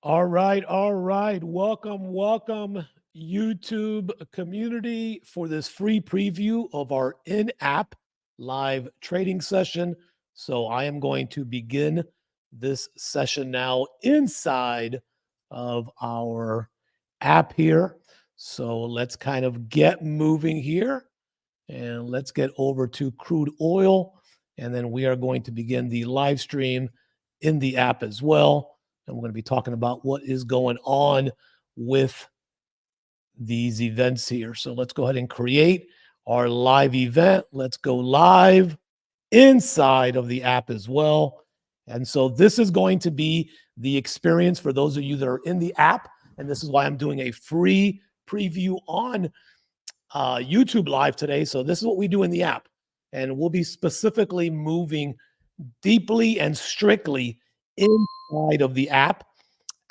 All right, all right. Welcome, YouTube community, for this free preview of our in-app live trading session. So I am going to begin this session now inside of our app here. So let's kind of get moving here and let's get over to crude oil. And then we are going to begin the live stream in the app as well. And we're going to be talking about what is going on with these events here. So let's go ahead and create our live event. Let's go live inside of the app as well. And so this is going to be the experience for those of you that are in the app. And this is why I'm doing a free preview on YouTube Live today. So this is what we do in the app. And we'll be specifically moving deeply and strictly inside of the app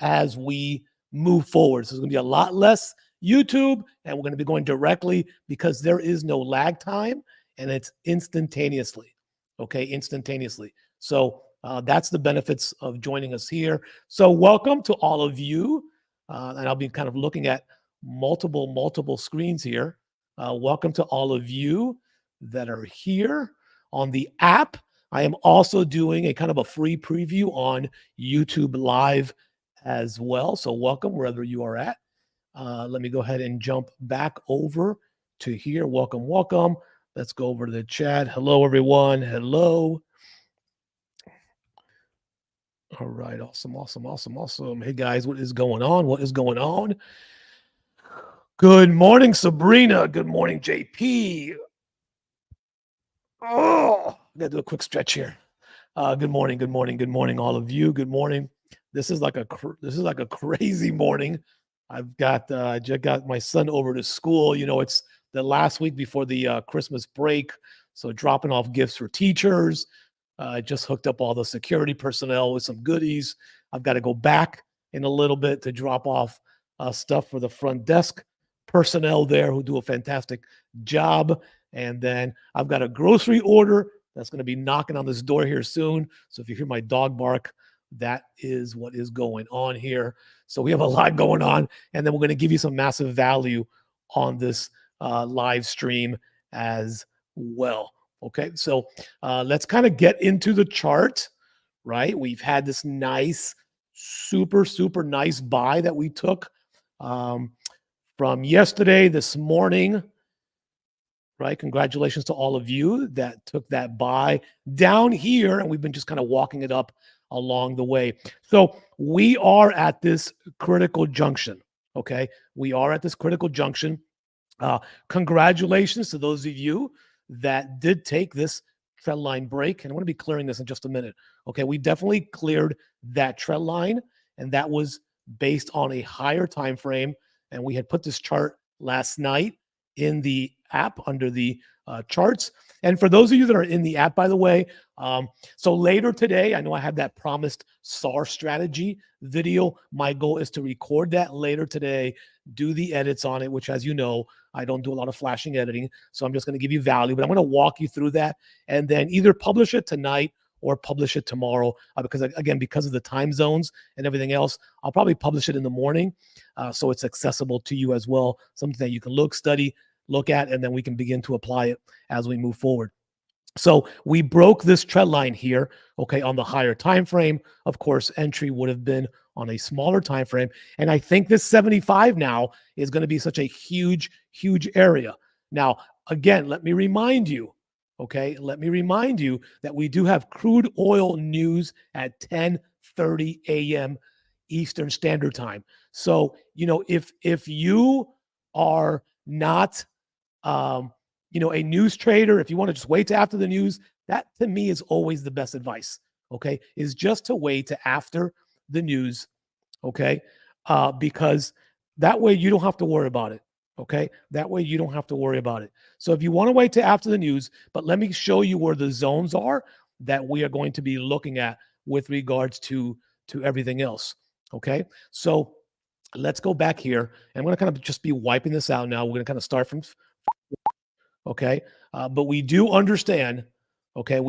as we move forward. So it's going to be a lot less YouTube, and we're going to be going directly because there is no lag time and it's instantaneously. Okay, instantaneously. So that's the benefits of joining us here. So welcome to all of you. And I'll be kind of looking at multiple screens here. Welcome to all of you that are here on the app. I am also doing a kind of a free preview on YouTube Live as well. So welcome wherever you are at. Let me go ahead and jump back over to here. Welcome. Let's go over to the chat. Hello, everyone. Hello. All right. Awesome. Hey, guys, what is going on? Good morning, Sabrina. Good morning, JP. Oh, I got to do a quick stretch here. Good morning, all of you. Good morning. This is like a crazy morning. I've got I just got my son over to school. You know, it's the last week before the Christmas break, so dropping off gifts for teachers. I just hooked up all the security personnel with some goodies. I've got to go back in a little bit to drop off stuff for the front desk personnel there who do a fantastic job. And then I've got a grocery order that's going to be knocking on this door here soon. So if you hear my dog bark, that is what is going on here. So we have a lot going on. And then we're going to give you some massive value on this live stream as well. Okay, so let's kind of get into the chart, right? We've had this nice, super nice buy that we took from yesterday, this morning, right? Congratulations to all of you that took that buy down here, and we've been just kind of walking it up along the way. So we are at this critical junction, okay? We are at this critical junction. Congratulations to those of you that did take this trend line break. And I want to be clearing this in just a minute. Okay, we definitely cleared that trend line, and that was based on a higher time frame. And we had put this chart last night in the app under the charts. And for those of you that are in the app, by the way, so later today, I know I have that promised SAR strategy video. My goal is to record that later today, do the edits on it, which, as you know, I don't do a lot of flashing editing. So I'm just going to give you value, but I'm going to walk you through that and then either publish it tonight or publish it tomorrow because, again, because of the time zones and everything else, I'll probably publish it in the morning so it's accessible to you as well, something that you can look at, and then we can begin to apply it as we move forward. So we broke this trend line here, okay, on the higher time frame. Of course, entry would have been on a smaller time frame. And I think this 75 now is going to be such a huge area. Now, again, let me remind you, okay, that we do have crude oil news at 10:30 a.m. Eastern Standard Time. So, you know, if you are not a news trader, if you want to just wait to after the news, that to me is always the best advice, okay, is just to wait to after the news, okay, because that way you don't have to worry about it, okay? That way you don't have to worry about it. So if you want to wait to after the news, but let me show you where the zones are that we are going to be looking at with regards to everything else, okay? So let's go back here. And I'm going to kind of just be wiping this out now. We're going to kind of start from okay, but we do understand, okay,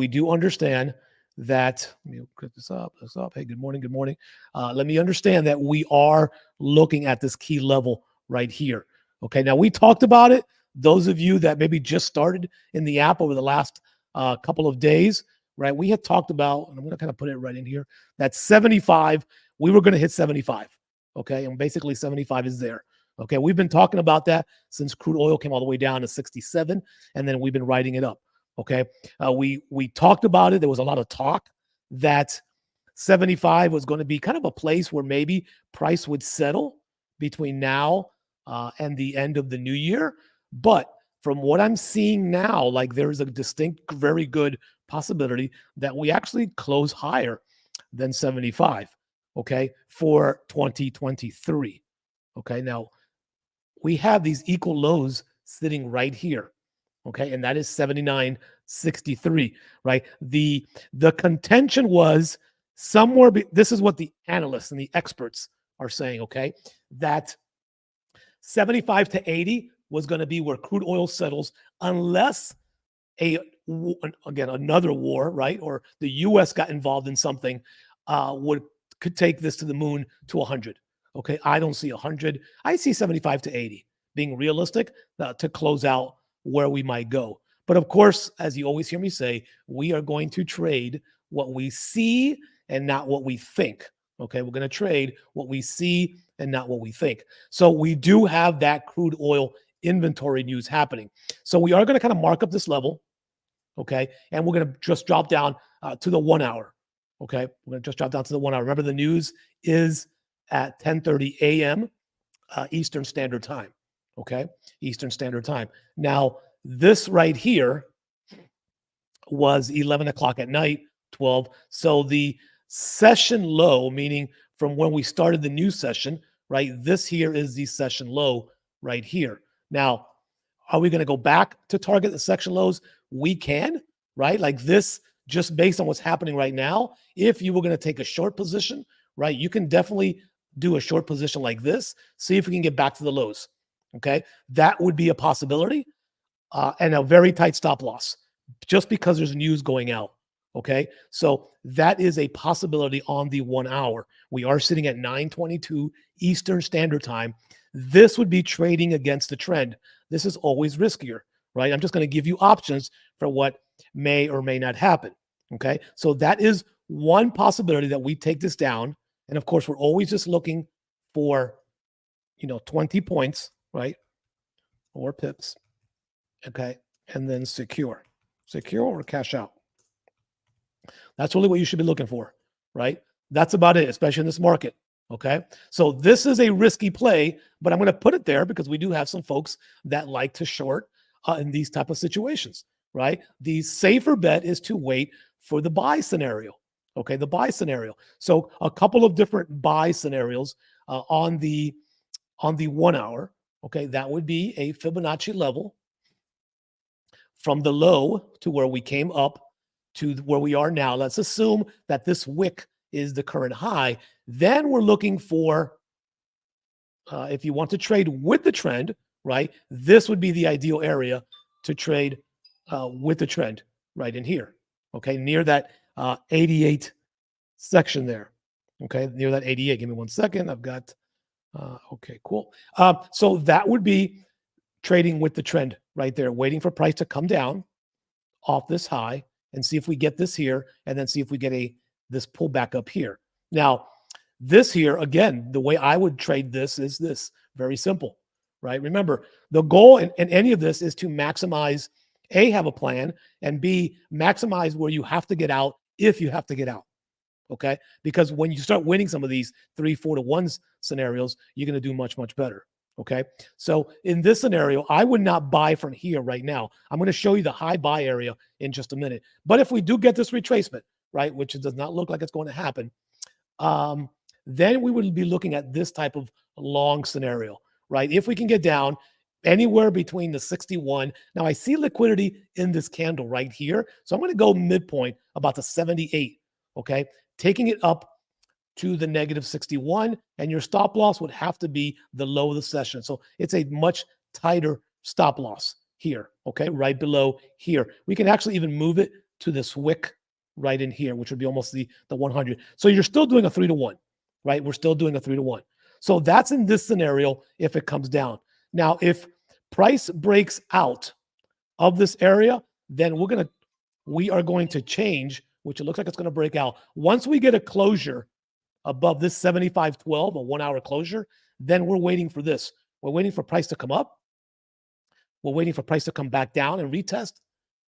that, let me put this up. Hey, good morning. Good morning. Let me understand that we are looking at this key level right here. Okay. Now we talked about it. Those of you that maybe just started in the app over the last couple of days, right? We had talked about, and I'm going to kind of put it right in here, that 75, we were going to hit 75. Okay. And basically 75 is there. Okay. We've been talking about that since crude oil came all the way down to 67, and then we've been writing it up. Okay. We talked about it. There was a lot of talk that 75 was going to be kind of a place where maybe price would settle between now and the end of the new year. But from what I'm seeing now, like there is a distinct, very good possibility that we actually close higher than 75, okay, for 2023. Okay, now we have these equal lows sitting right here, okay, and that is 79.63, right? The contention was somewhere, this is what the analysts and the experts are saying, okay, that 75 to 80 was going to be where crude oil settles unless another war, right? Or the U.S. got involved in something, could take this to the moon to 100. Okay, I don't see 100. I see 75 to 80 being realistic to close out where we might go. But of course, as you always hear me say, we are going to trade what we see and not what we think. Okay, we're going to trade what we see and not what we think. So we do have that crude oil inventory news happening. So we are going to kind of mark up this level, okay? And we're going to just drop down to the 1 hour, okay? We're going to just drop down to the 1 hour. Remember, the news is at 10:30 a.m. Eastern Standard Time, okay? Eastern Standard Time. Now, this right here was 11 o'clock at night, 12. So the session low, meaning from when we started the new session, right? This here is the session low right here. Now, are we going to go back to target the section lows? We can, right? Like this, just based on what's happening right now, if you were going to take a short position, right, you can definitely do a short position like this, see if we can get back to the lows, okay? That would be a possibility, and a very tight stop loss, just because there's news going out, okay? So that is a possibility on the 1 hour. We are sitting at 9:22 Eastern Standard Time. This would be trading against the trend. This is always riskier, right? I'm just going to give you options for what may or may not happen, okay? So that is one possibility that we take this down. And of course, we're always just looking for, 20 points, right? Or pips, okay? And then secure or cash out. That's really what you should be looking for, right? That's about it, especially in this market. Okay. So this is a risky play, but I'm going to put it there because we do have some folks that like to short in these type of situations, right? The safer bet is to wait for the buy scenario. Okay. The buy scenario. So a couple of different buy scenarios on the 1 hour. Okay. That would be a Fibonacci level from the low to where we came up to where we are now. Let's assume that this wick is the current high. Then we're looking for, if you want to trade with the trend, right, this would be the ideal area to trade with the trend right in here, okay, near that 88 section there, okay, near that 88. Give me 1 second. I've got, okay, cool. So that would be trading with the trend right there, waiting for price to come down off this high and see if we get this here, and then see if we get this pullback up here. Now, this here, again, the way I would trade this is this, very simple, right? Remember, the goal in any of this is to maximize, A, have a plan, and B, maximize where you have to get out if you have to get out, okay? Because when you start winning some of these 3, 4 to 1 scenarios, you're going to do much, much better. Okay. So in this scenario, I would not buy from here right now. I'm going to show you the high buy area in just a minute. But if we do get this retracement, right, which it does not look like it's going to happen, then we would be looking at this type of long scenario, right? If we can get down anywhere between the 61. Now I see liquidity in this candle right here. So I'm going to go midpoint about the 78. Okay. Taking it up to the negative 61, and your stop loss would have to be the low of the session. So it's a much tighter stop loss here, okay, right below here. We can actually even move it to this wick right in here, which would be almost the 100. So you're still doing a 3-to-1, right? We're still doing a 3-to-1. So that's in this scenario if it comes down. Now, if price breaks out of this area, then we are going to change, which it looks like it's going to break out. Once we get a closure above this 75.12, a 1-hour closure, then we're waiting for this. We're waiting for price to come up. We're waiting for price to come back down and retest.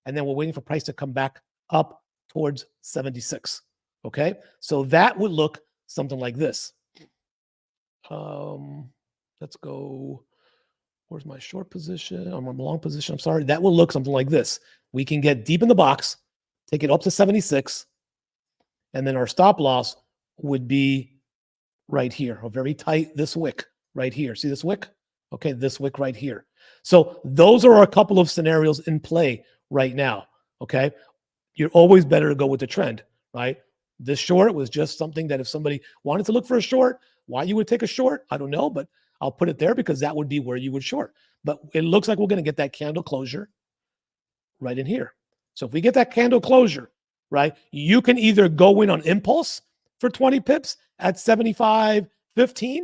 And then we're waiting for price to come back up towards 76. Okay. So that would look something like this. Let's go. Where's my short position? I'm on my long position. I'm sorry. That will look something like this. We can get deep in the box, take it up to 76. And then our stop loss would be right here, a very tight, this wick right here. See this wick? Okay, this wick right here. So those are a couple of scenarios in play right now. Okay, you're always better to go with the trend, right? This short was just something that if somebody wanted to look for a short, why you would take a short, I don't know, but I'll put it there because that would be where you would short. But it looks like we're going to get that candle closure right in here. So if we get that candle closure, right, you can either go in on impulse for 20 pips at 75.15,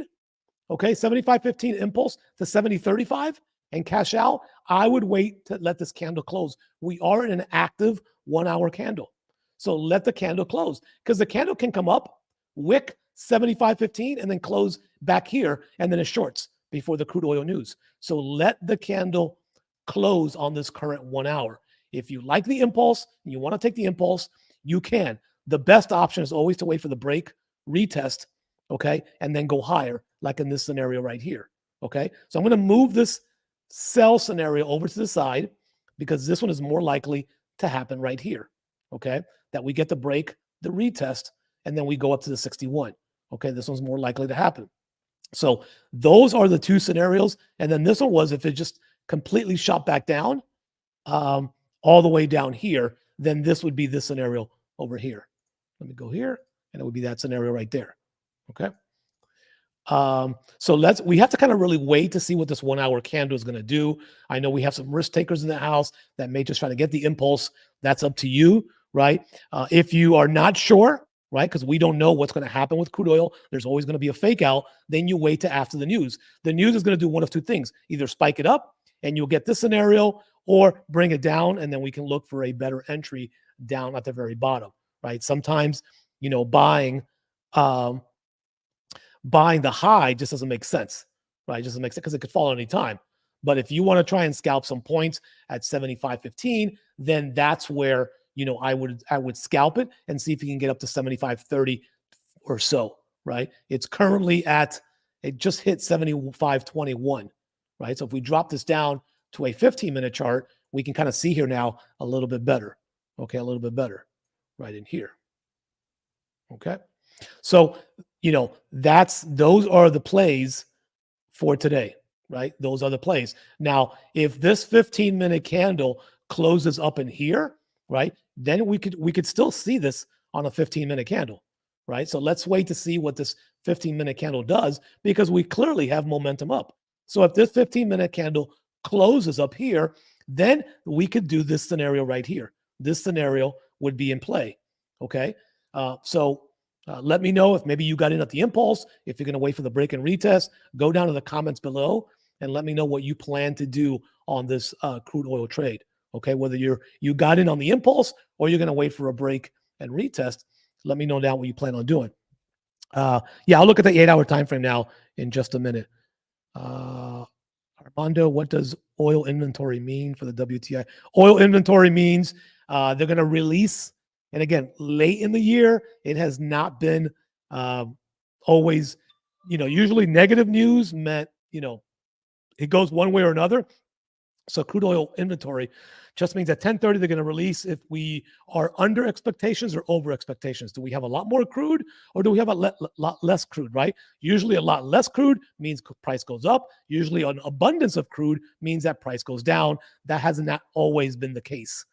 okay, 75.15 impulse to 70.35 and cash out. I would wait to let this candle close. We are in an active 1-hour candle. So let the candle close because the candle can come up, wick 75.15 and then close back here and then it shorts before the crude oil news. So let the candle close on this current 1 hour. If you like the impulse and you want to take the impulse, you can. The best option is always to wait for the break, retest, okay, and then go higher, like in this scenario right here, okay? So I'm going to move this sell scenario over to the side because this one is more likely to happen right here, okay? That we get the break, the retest, and then we go up to the 61, okay? This one's more likely to happen. So those are the two scenarios. And then this one was if it just completely shot back down, all the way down here, then this would be this scenario over here. Let me go here, and it would be that scenario right there. Okay. So we have to kind of really wait to see what this 1-hour candle is going to do. I know we have some risk takers in the house that may just try to get the impulse. That's up to you, right? If you are not sure, right, because we don't know what's going to happen with crude oil, there's always going to be a fake out. Then you wait to after the news. The news is going to do one of two things: either spike it up, and you'll get this scenario, or bring it down, and then we can look for a better entry down at the very bottom, right? Sometimes, buying the high just doesn't make sense, right? It doesn't make sense because it could fall any time. But if you want to try and scalp some points at 75.15, then that's where, I would scalp it and see if you can get up to 75.30 or so, right? It's currently it just hit 75.21, right? So if we drop this down to a 15-minute chart, we can kind of see here now a little bit better. Okay, a little bit better right in here. Okay. So, those are the plays for today, right? Those are the plays. Now, if this 15-minute candle closes up in here, right, then we could still see this on a 15-minute candle, right? So let's wait to see what this 15-minute candle does because we clearly have momentum up. So if this 15-minute candle closes up here, then we could do this scenario right here. This scenario would be in play, okay? Let me know if maybe you got in at the impulse. If you're going to wait for the break and retest, go down to the comments below and let me know what you plan to do on this crude oil trade. Okay, whether you got in on the impulse or you're going to wait for a break and retest, let me know down what you plan on doing. I'll look at the 8-hour time frame now in just a minute. Armando, what does oil inventory mean for the WTI? Oil inventory means they're going to release. And again, late in the year, it has not been always, usually negative news meant, it goes one way or another. So crude oil inventory just means at 10:30, they're going to release if we are under expectations or over expectations. Do we have a lot more crude or do we have a lot less crude, right? Usually a lot less crude means price goes up. Usually an abundance of crude means that price goes down. That hasn't always been the case.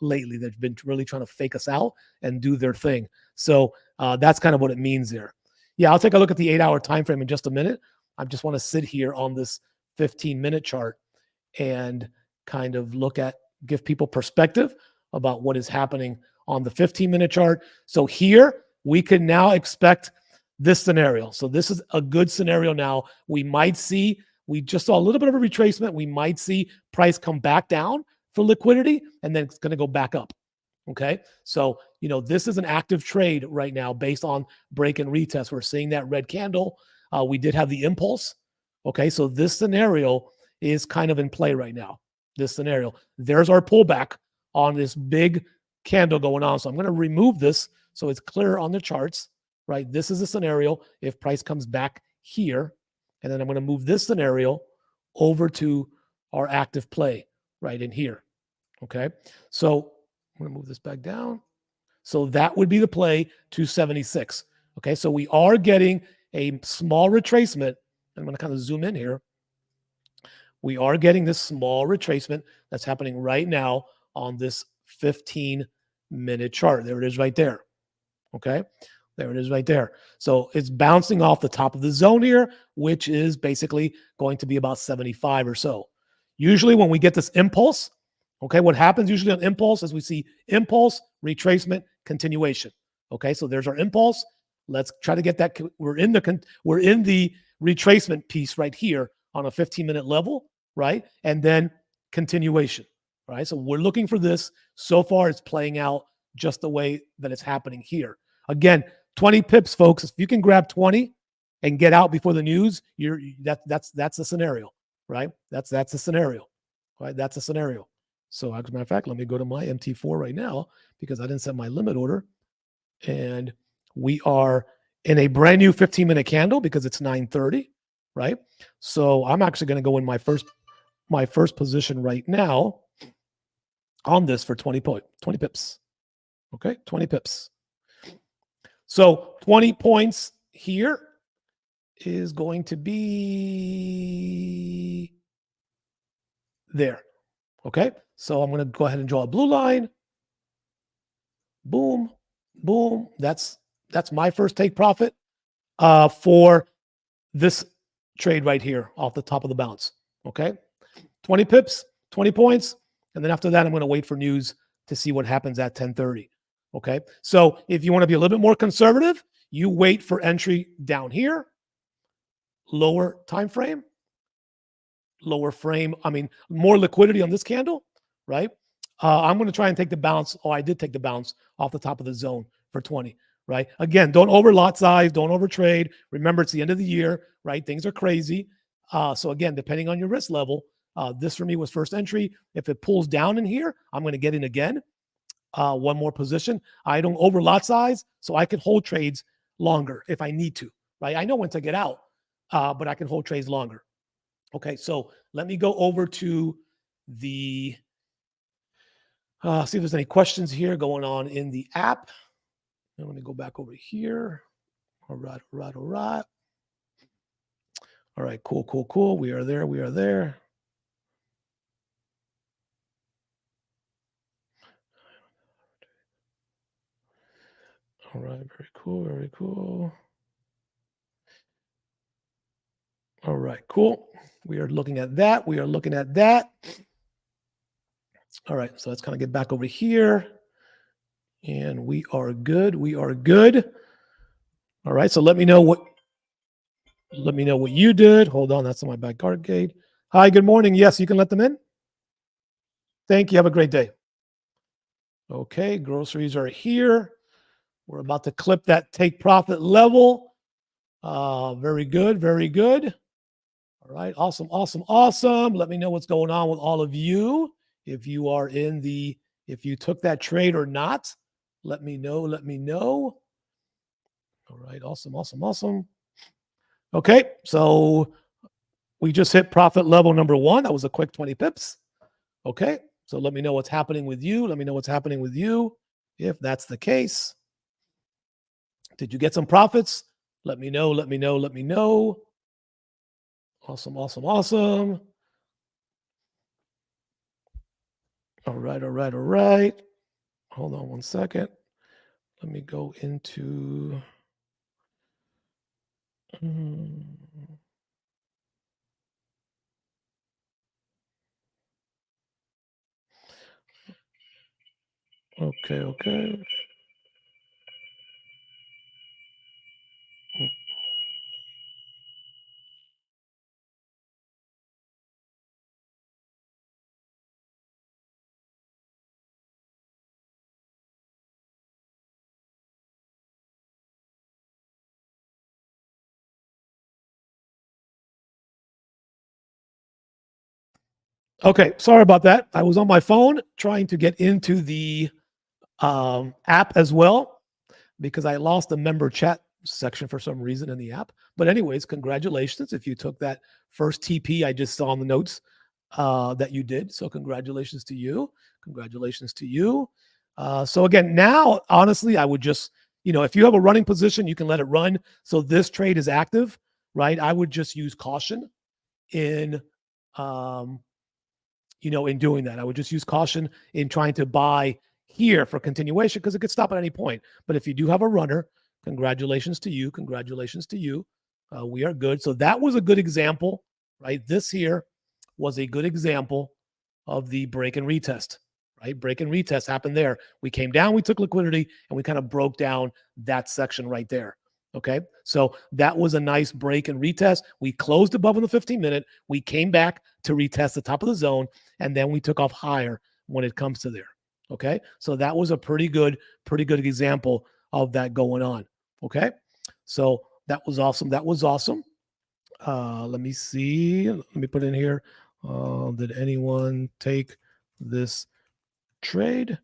Lately, they've been really trying to fake us out and do their thing. So that's kind of what it means there. Yeah, I'll take a look at the 8-hour time frame in just a minute. I just want to sit here on this 15-minute chart and kind of give people perspective about what is happening on the 15-minute chart. So here we can now expect this scenario. So this is a good scenario now. We just saw a little bit of a retracement. We might see price come back down for liquidity, and then it's going to go back up. Okay. So, this is an active trade right now based on break and retest. We're seeing that red candle. We did have the impulse. Okay. So this scenario is kind of in play right now. This scenario. There's our pullback on this big candle going on. So I'm going to remove this so it's clear on the charts, right? This is a scenario if price comes back here. And then I'm going to move this scenario over to our active play right in here. Okay. So I'm going to move this back down. So that would be the play 276. Okay. So we are getting a small retracement. I'm going to kind of zoom in here. We are getting this small retracement that's happening right now on this 15-minute chart. There it is right there. Okay. There it is right there. So it's bouncing off the top of the zone here, which is basically going to be about 75 or so. Usually when we get this impulse, okay, what happens usually on impulse is we see impulse, retracement, continuation. Okay, so there's our impulse. Let's try to get that. We're in the retracement piece right here on a 15-minute level, right? And then continuation, right? So we're looking for this. So far, it's playing out just the way that it's happening here. Again, 20 pips, folks. If you can grab 20 and get out before the news, that's the scenario, right? That's a scenario, right? That's a scenario. So as a matter of fact, let me go to my MT4 right now because I didn't set my limit order. And we are in a brand new 15-minute candle because it's 9:30, right? So I'm actually going to go in my first position right now on this for 20 pips. Okay, 20 pips. So 20 points here is going to be there. Okay, so I'm going to go ahead and draw a blue line. Boom, boom. That's my first take profit for this trade right here off the top of the bounce. Okay, 20 pips, 20 points, and then after that, I'm going to wait for news to see what happens at 10:30. Okay, so if you want to be a little bit more conservative, you wait for entry down here, lower time frame, more liquidity on this candle, right? I'm going to try and take the bounce. Oh, I did take the bounce off the top of the zone for 20, right? Again, don't over lot size, don't over trade. Remember, it's the end of the year, right? Things are crazy. So again, depending on your risk level, this for me was first entry. If it pulls down in here, I'm going to get in again. One more position. I don't over lot size, so I can hold trades longer if I need to, right? I know when to get out, but I can hold trades longer. Okay, so let me go over to the, see if there's any questions here going on in the app. And let me go back over here. All right. All right, cool. We are there. All right, very cool. All right, cool. We are looking at that. All right, so let's kind of get back over here. And we are good. All right, so let me know what you did. Hold on, that's on my back card gate. Hi, good morning. Yes, you can let them in. Thank you. Have a great day. Okay, groceries are here. We're about to clip that take profit level. Very good. All right, awesome. Let me know what's going on with all of you. If you took that trade or not, let me know. All right, awesome. Okay, so we just hit profit level number 1. That was a quick 20 pips. Okay, so let me know what's happening with you. If that's the case. Did you get some profits? Let me know. Awesome. All right. Hold on one second. Let me go into... Okay. Okay, sorry about that. I was on my phone trying to get into the app as well because I lost the member chat section for some reason in the app. But anyways, congratulations if you took that first TP I just saw in the notes that you did. So congratulations to you. Congratulations to you. So again, now honestly, I would just, if you have a running position, you can let it run. So this trade is active, right? I would just use caution in um, in doing that. I would just use caution in trying to buy here for continuation because it could stop at any point. But if you do have a runner, congratulations to you. Congratulations to you. We are good. So that was a good example, right? This here was a good example of the break and retest, right? Break and retest happened there. We came down, we took liquidity, and we kind of broke down that section right there. Okay. So that was a nice break and retest. We closed above in the 15-minute. We came back to retest the top of the zone, and then we took off higher when it comes to there. Okay. So that was a pretty good example of that going on. Okay. So that was awesome. That was awesome. Let me see. Let me put in here. Did anyone take this trade?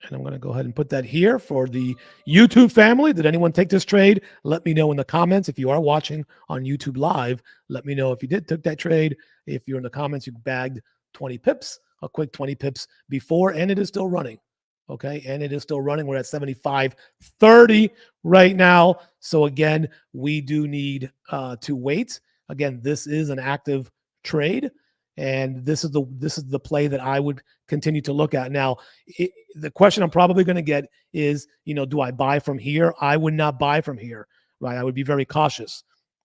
And I'm going to go ahead and put that here for the YouTube family. Did anyone take this trade? Let me know in the comments. If you are watching on YouTube Live, let me know if you took that trade. If you're in the comments, you bagged 20 pips, a quick 20 pips before, and it is still running. Okay, and it is still running. We're at 75.30 right now. So again, we do need to wait. Again, this is an active trade, and this is the play that I would continue to look at. Now, the question I'm probably going to get is, do I buy from here? I would not buy from here, right? I would be very cautious.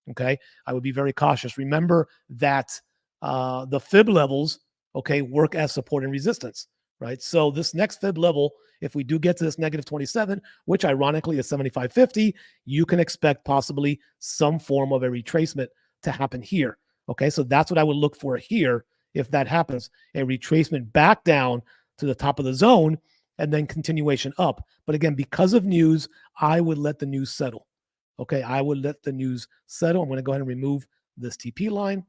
Okay, I would be very cautious. Remember that the fib levels, okay, work as support and resistance. Right. So this next fib level, if we do get to this negative 27, which ironically is 75.50, you can expect possibly some form of a retracement to happen here. Okay. So that's what I would look for here. If that happens, a retracement back down to the top of the zone and then continuation up. But again, because of news, I would let the news settle. Okay. I would let the news settle. I'm going to go ahead and remove this TP line.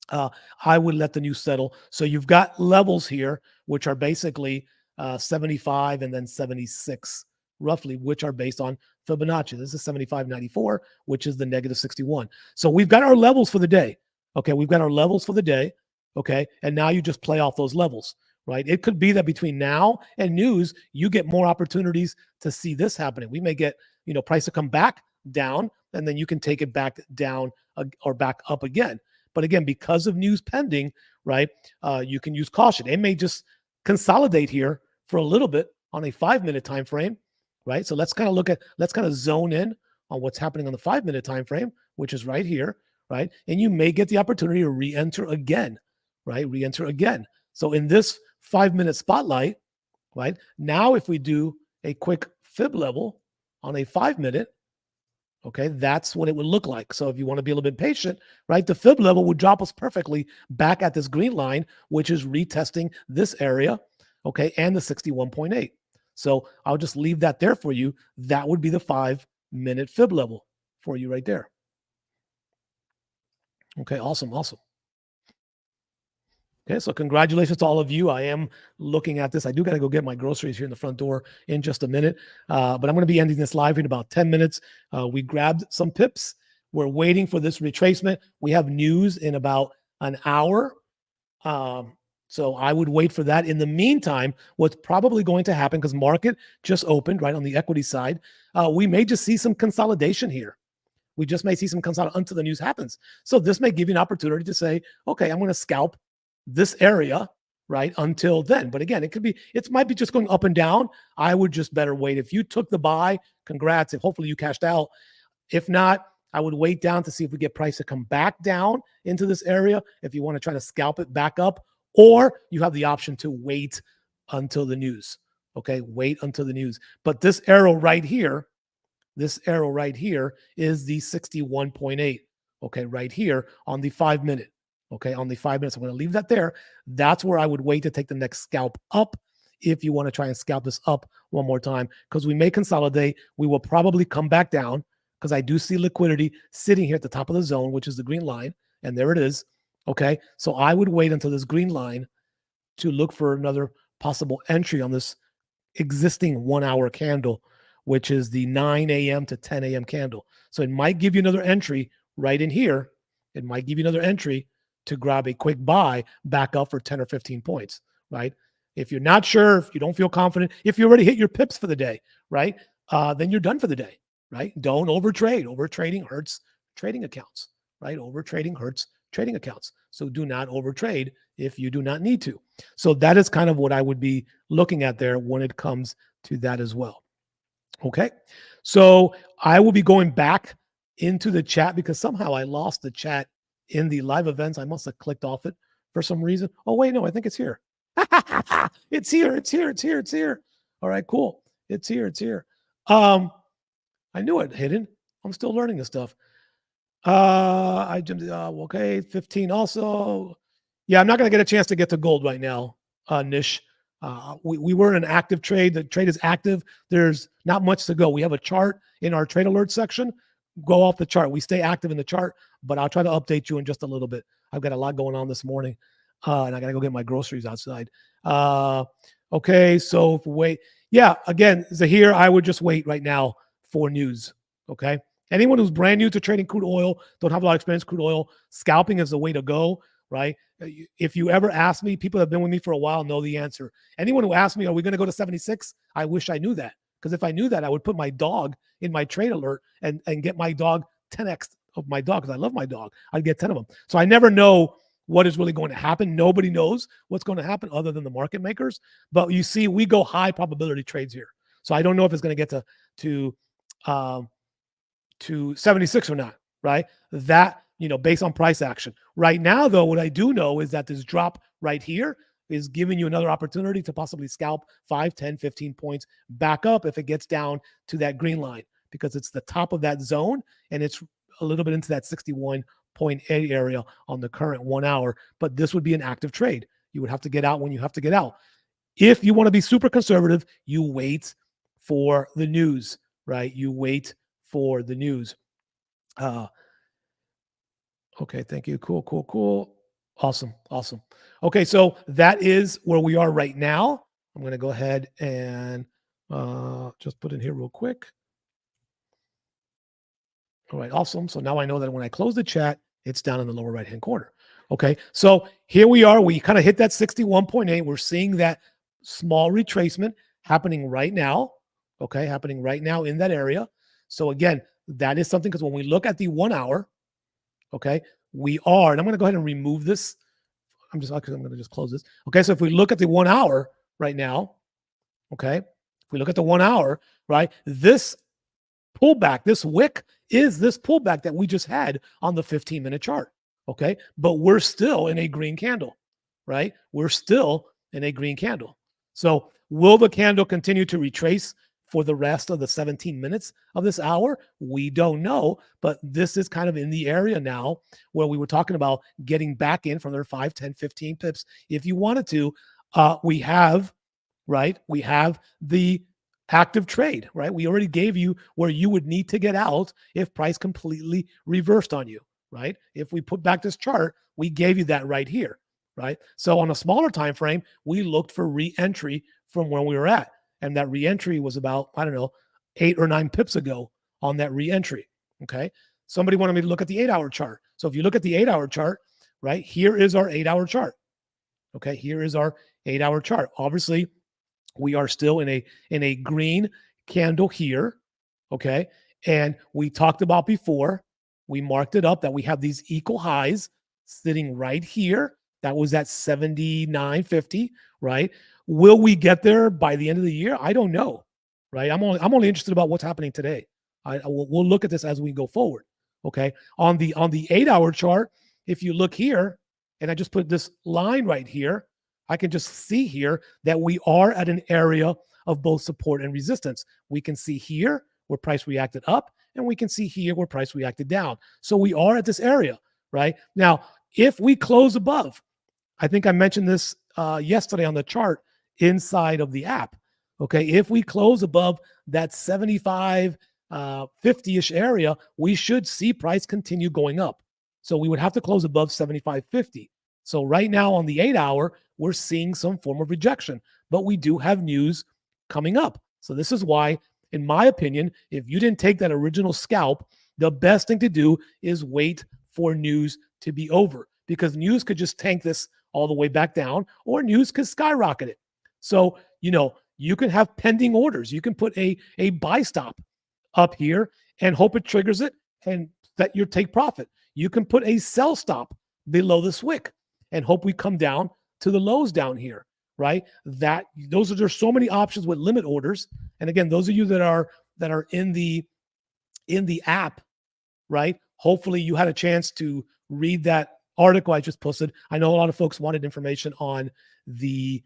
I would let the news settle. So you've got levels here, which are basically 75 and then 76, roughly, which are based on Fibonacci. This is 75.94, which is the negative 61. So we've got our levels for the day. Okay, we've got our levels for the day. Okay, and now you just play off those levels, right? It could be that between now and news, you get more opportunities to see this happening. We may get, price to come back down, and then you can take it back down or back up again. But again, because of news pending, right, you can use caution. It may just consolidate here for a little bit on a 5-minute time frame, right? So let's kind of zone in on what's happening on the 5-minute time frame, which is right here, right? And you may get the opportunity to re-enter again, right? Re-enter again. So in this 5-minute spotlight, right, now if we do a quick fib level on a 5-minute, okay, that's what it would look like. So if you want to be a little bit patient, right, the fib level would drop us perfectly back at this green line, which is retesting this area, okay, and the 61.8. So I'll just leave that there for you. That would be the 5-minute fib level for you right there. Okay, awesome. Okay, so congratulations to all of you. I am looking at this. I do got to go get my groceries here in the front door in just a minute, but I'm going to be ending this live in about 10 minutes. We grabbed some pips. We're waiting for this retracement. We have news in about an hour. So I would wait for that. In the meantime, what's probably going to happen, because market just opened right on the equity side, we may just see some consolidation here. We just may see some consolidation until the news happens. So this may give you an opportunity to say, okay, I'm going to scalp this area, right, until then. But again, it might be just going up and down. I would just better wait. If you took the buy, congrats. If hopefully you cashed out. If not, I would wait down to see if we get price to come back down into this area. If you want to try to scalp it back up, or you have the option to wait until the news. Okay, wait until the news. But this arrow right here is the 61.8. Okay, right here on the 5 minute. Okay, on the 5 minutes. I'm going to leave that there. That's where I would wait to take the next scalp up if you want to try and scalp this up one more time, because we may consolidate. We will probably come back down because I do see liquidity sitting here at the top of the zone, which is the green line. And there it is. Okay, so I would wait until this green line to look for another possible entry on this existing 1 hour candle, which is the 9 a.m. to 10 a.m. candle. So it might give you another entry right in here. It might give you another entry to grab a quick buy back up for 10 or 15 points, right? If you're not sure, if you don't feel confident, if you already hit your pips for the day, right? Then you're done for the day, right? Don't overtrade. Overtrading hurts trading accounts, right? Overtrading hurts trading accounts. So do not overtrade if you do not need to. So that is kind of what I would be looking at there when it comes to that as well. Okay. So I will be going back into the chat because somehow I lost the chat in the live events. I must have clicked off it for some reason. Oh, wait, no, I think it's here. It's here. It's here. It's here. It's here. All right, cool. It's here. It's here. I knew it hidden. I'm still learning this stuff. I jumped. Okay, 15 also. Yeah, I'm not going to get a chance to get to gold right now, Nish. We were in an active trade. The trade is active. There's not much to go. We have a chart in our trade alert section. Go off the chart. We stay active in the chart, but I'll try to update you in just a little bit. I've got a lot going on this morning, and I got to go get my groceries outside. Okay, so wait. Yeah, again, Zahir, I would just wait right now for news. Okay. Anyone who's brand new to trading crude oil, don't have a lot of experience in crude oil, scalping is the way to go, right? If you ever ask me, people that have been with me for a while know the answer. Anyone who asks me, are we going to go to 76? I wish I knew that. Because if I knew that, I would put my dog in my trade alert and get my dog 10x of my dog, because I love my dog. I'd get 10 of them. So I never know what is really going to happen. Nobody knows what's going to happen other than the market makers. But you see, we go high probability trades here. So I don't know if it's going to get to 76 or not, right? That, based on price action. Right now, though, what I do know is that this drop right here is giving you another opportunity to possibly scalp 5, 10, 15 points back up if it gets down to that green line, because it's the top of that zone and it's a little bit into that 61.8 area on the current 1 hour. But this would be an active trade. You would have to get out when you have to get out. If you want to be super conservative, you wait for the news, right? You wait for the news. Okay, thank you. Cool. Awesome. Okay, so that is where we are right now. I'm going to go ahead and just put in here real quick. All right, awesome. So now I know that when I close the chat, it's down in the lower right-hand corner. Okay, so here we are. We kind of hit that 61.8. We're seeing that small retracement happening right now. Okay, happening right now in that area. So again, that is something, because when we look at the 1 hour, okay, we are, and I'm going to go ahead and remove this. I'm going to just close this. Okay, so if we look at the 1 hour right now, okay, if we look at the 1 hour, right, this pullback, this wick is this pullback that we just had on the 15-minute chart. Okay, but we're still in a green candle, right? We're still in a green candle. So will the candle continue to retrace for the rest of the 17 minutes of this hour? We don't know, but this is kind of in the area now where we were talking about getting back in from their 5, 10, 15 pips. If you wanted to, we have the active trade, right? We already gave you where you would need to get out if price completely reversed on you, right? If we put back this chart, we gave you that right here, right? So on a smaller time frame, we looked for re-entry from where we were at. And that re-entry was about, 8 or 9 pips ago on that re-entry. Okay. Somebody wanted me to look at the 8-hour chart. So if you look at the 8-hour chart, right, here is our 8-hour chart. Okay. Here is our 8-hour chart. Obviously, we are still in a green candle here. Okay. And we talked about before, we marked it up that we have these equal highs sitting right here. That was at 79.50, right? Will we get there by the end of the year? I don't know, right? I'm only interested about what's happening today. We'll look at this as we go forward. Okay. On the 8-hour chart, if you look here, and I just put this line right here, I can just see here that we are at an area of both support and resistance. We can see here where price reacted up, and we can see here where price reacted down. So we are at this area, right? Now, if we close above, I think I mentioned this yesterday on the chart inside of the app. Okay, if we close above that 75, 50-ish area, we should see price continue going up. So we would have to close above 75.50. So right now on the 8-hour, we're seeing some form of rejection, but we do have news coming up. So this is why, in my opinion, if you didn't take that original scalp, the best thing to do is wait for news to be over, because news could just tank this all the way back down, or news could skyrocket it. So, you can have pending orders. You can put a buy stop up here and hope it triggers it and that you take profit. You can put a sell stop below this wick and hope we come down to the lows down here, right? There's so many options with limit orders. And again, those of you that are in the app, right? Hopefully you had a chance to read that article I just posted. I know a lot of folks wanted information on the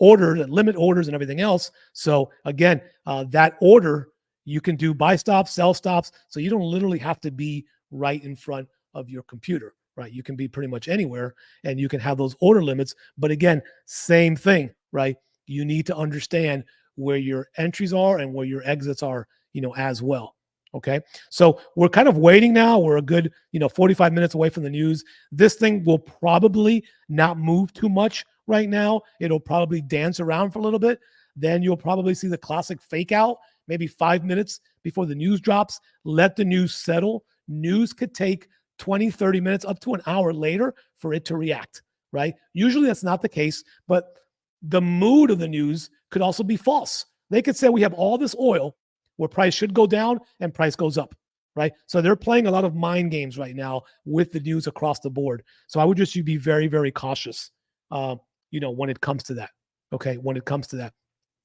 limit orders and everything else. So again, that order, you can do buy stops, sell stops. So you don't literally have to be right in front of your computer, right? You can be pretty much anywhere and you can have those order limits. But again, same thing, right? You need to understand where your entries are and where your exits are, as well. Okay. So we're kind of waiting now. We're a good, 45 minutes away from the news. This thing will probably not move too much right now. It'll probably dance around for a little bit. Then you'll probably see the classic fake out, maybe 5 minutes before the news drops. Let the news settle. News could take 20, 30 minutes up to an hour later for it to react, right? Usually that's not the case, but the mood of the news could also be false. They could say we have all this oil where price should go down and price goes up, right? So they're playing a lot of mind games right now with the news across the board. So I would just be very, very cautious, when it comes to that. Okay, when it comes to that.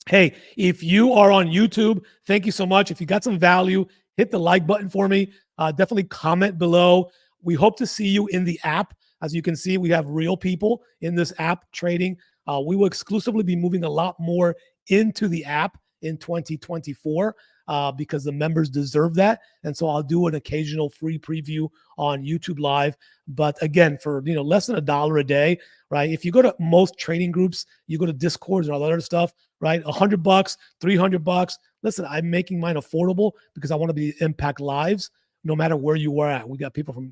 Hey, if you are on YouTube, thank you so much. If you got some value, hit the like button for me. Definitely comment below. We hope to see you in the app. As you can see, we have real people in this app trading. We will exclusively be moving a lot more into the app in 2024 because the members deserve that. And so I'll do an occasional free preview on YouTube Live. But again, for less than $1 a day, right? If you go to most trading groups, you go to Discords and all that other stuff, right? $100, $300. Listen, I'm making mine affordable because I want to be impact lives no matter where you are at. We got people from,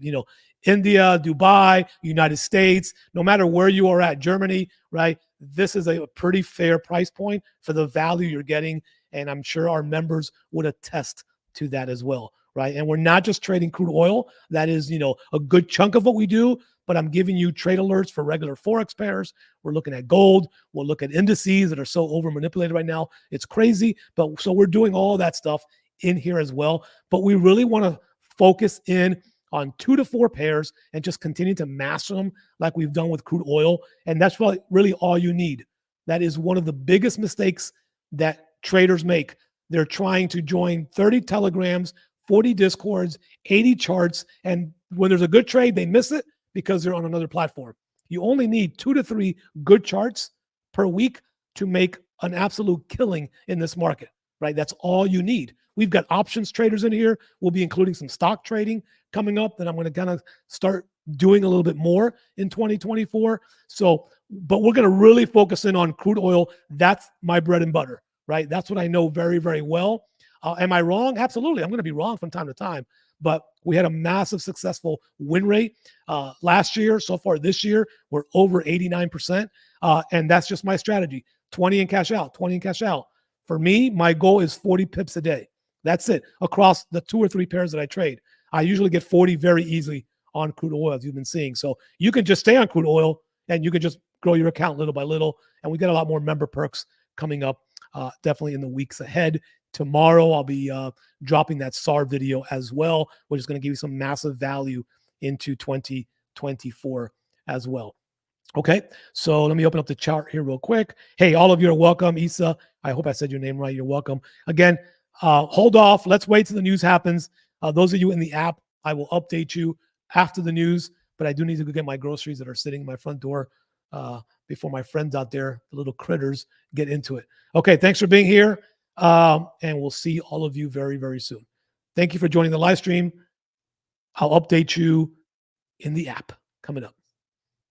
India, Dubai, United States, no matter where you are at, Germany, right? This is a pretty fair price point for the value you're getting. And I'm sure our members would attest to that as well, right? And we're not just trading crude oil. That is, a good chunk of what we do, but I'm giving you trade alerts for regular Forex pairs. We're looking at gold. We'll look at indices that are so over manipulated right now. It's crazy. But so we're doing all that stuff in here as well. But we really want to focus in on 2 to 4 pairs and just continue to master them like we've done with crude oil. And that's really all you need. That is one of the biggest mistakes that traders make. They're trying to join 30 telegrams, 40 discords, 80 charts. And when there's a good trade, they miss it because they're on another platform. You only need 2 to 3 good charts per week to make an absolute killing in this market, right? That's all you need. We've got options traders in here. We'll be including some stock trading coming up that I'm going to kind of start doing a little bit more in 2024. So, but we're going to really focus in on crude oil. That's my bread and butter, right? That's what I know very, very well. Am I wrong? Absolutely. I'm going to be wrong from time to time, but we had a massive successful win rate last year. So far this year, we're over 89%. And that's just my strategy. 20 and cash out, 20 and cash out. For me, my goal is 40 pips a day. That's it across the 2 or 3 pairs that I trade. I usually get 40 very easily on crude oil, as you've been seeing. So you can just stay on crude oil and you can just grow your account little by little. And we got a lot more member perks coming up definitely in the weeks ahead. Tomorrow, I'll be dropping that SAR video as well, which is going to give you some massive value into 2024 as well. Okay, so let me open up the chart here real quick. Hey, all of you are welcome. Isa, I hope I said your name right. You're welcome. Again, hold off. Let's wait till the news happens. Those of you in the app, I will update you after the news, but I do need to go get my groceries that are sitting in my front door before my friends out there, the little critters, get into it. Okay, thanks for being here. And we'll see all of you very, very soon. Thank you for joining the live stream. I'll update you in the app coming up.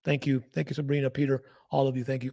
Thank you. Thank you for bringing up, Peter. All of you, thank you.